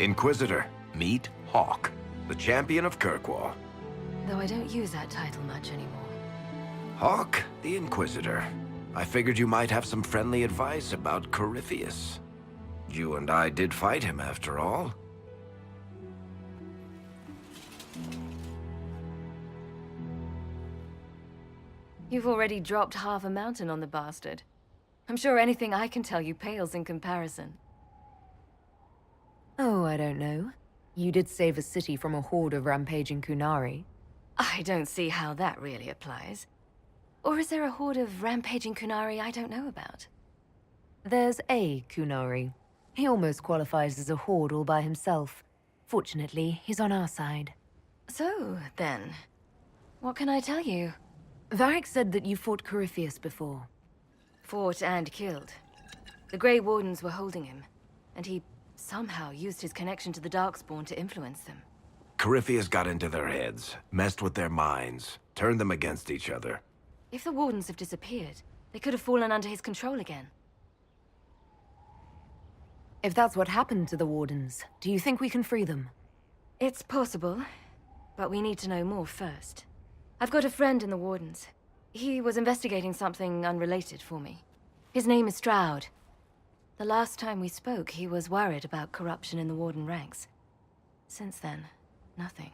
Inquisitor, meet Hawke, the champion of Kirkwall. Though I don't use that title much anymore. Hawke, the Inquisitor. I figured you might have some friendly advice about Corypheus. You and I did fight him, after all. You've already dropped half a mountain on the bastard. I'm sure anything I can tell you pales in comparison. Oh, I don't know. You did save a city from a horde of rampaging Kunari. I don't see how that really applies. Or is there a horde of rampaging Kunari I don't know about? There's a Kunari. He almost qualifies as a horde all by himself. Fortunately, he's on our side. So, then, what can I tell you? Varric said that you fought Corypheus before. Fought and killed. The Grey Wardens were holding him, and he somehow used his connection to the Darkspawn to influence them. Corypheus got into their heads, messed with their minds, turned them against each other. If the Wardens have disappeared, they could have fallen under his control again. If that's what happened to the Wardens, do you think we can free them? It's possible, but we need to know more first. I've got a friend in the Wardens. He was investigating something unrelated for me. His name is Stroud. The last time we spoke, he was worried about corruption in the Warden ranks. Since then, nothing.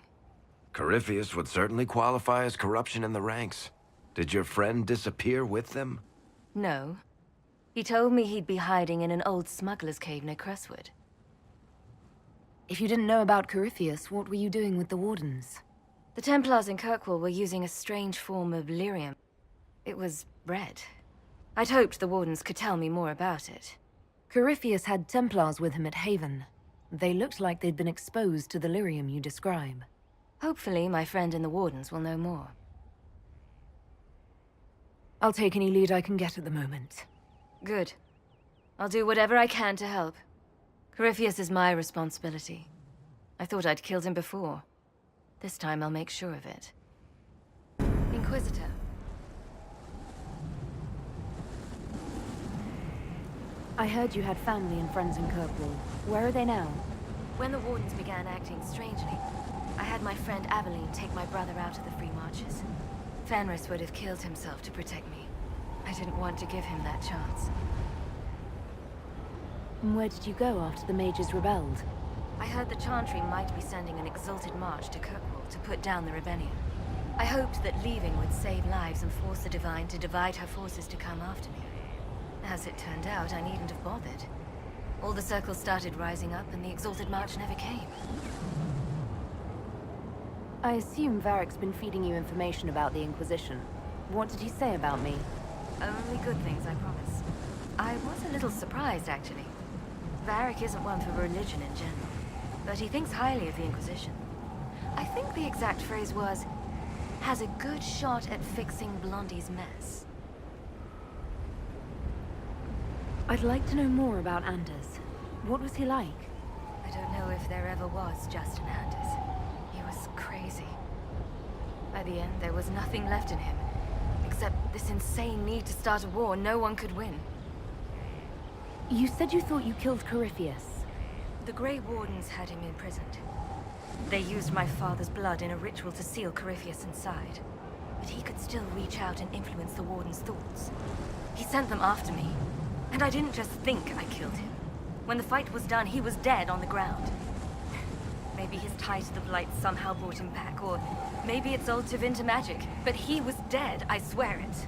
Corypheus would certainly qualify as corruption in the ranks. Did your friend disappear with them? No. He told me he'd be hiding in an old smuggler's cave near Crestwood. If you didn't know about Corypheus, what were you doing with the Wardens? The Templars in Kirkwall were using a strange form of lyrium. It was red. I'd hoped the Wardens could tell me more about it. Corypheus had Templars with him at Haven. They looked like they'd been exposed to the lyrium you describe. Hopefully, my friend in the Wardens will know more. I'll take any lead I can get at the moment. Good. I'll do whatever I can to help. Corypheus is my responsibility. I thought I'd killed him before. This time I'll make sure of it. Inquisitor. I heard you had family and friends in Kirkwall. Where are they now? When the Wardens began acting strangely, I had my friend Aveline take my brother out of the Free Marches. Fenris would have killed himself to protect me. I didn't want to give him that chance. And where did you go after the Mages rebelled? I heard the Chantry might be sending an exalted march to Kirkwall to put down the rebellion. I hoped that leaving would save lives and force the Divine to divide her forces to come after me. As it turned out, I needn't have bothered. All the circles started rising up, and the exalted march never came. I assume Varric's been feeding you information about the Inquisition. What did he say about me? Only good things, I promise. I was a little surprised, actually. Varric isn't one for religion in general, but he thinks highly of the Inquisition. I think the exact phrase was, has a good shot at fixing Blondie's mess. I'd like to know more about Anders. What was he like? I don't know if there ever was just an Anders. He was crazy. By the end, there was nothing left in him, except this insane need to start a war no one could win. You said you thought you killed Corypheus. The Grey Wardens had him imprisoned. They used my father's blood in a ritual to seal Corypheus inside. But he could still reach out and influence the Warden's thoughts. He sent them after me. And I didn't just think I killed him. When the fight was done, he was dead on the ground. Maybe his tie to the Blight somehow brought him back, or maybe it's all Tevinter magic. But he was dead, I swear it.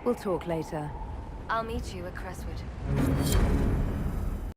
We'll talk later. I'll meet you at Crestwood.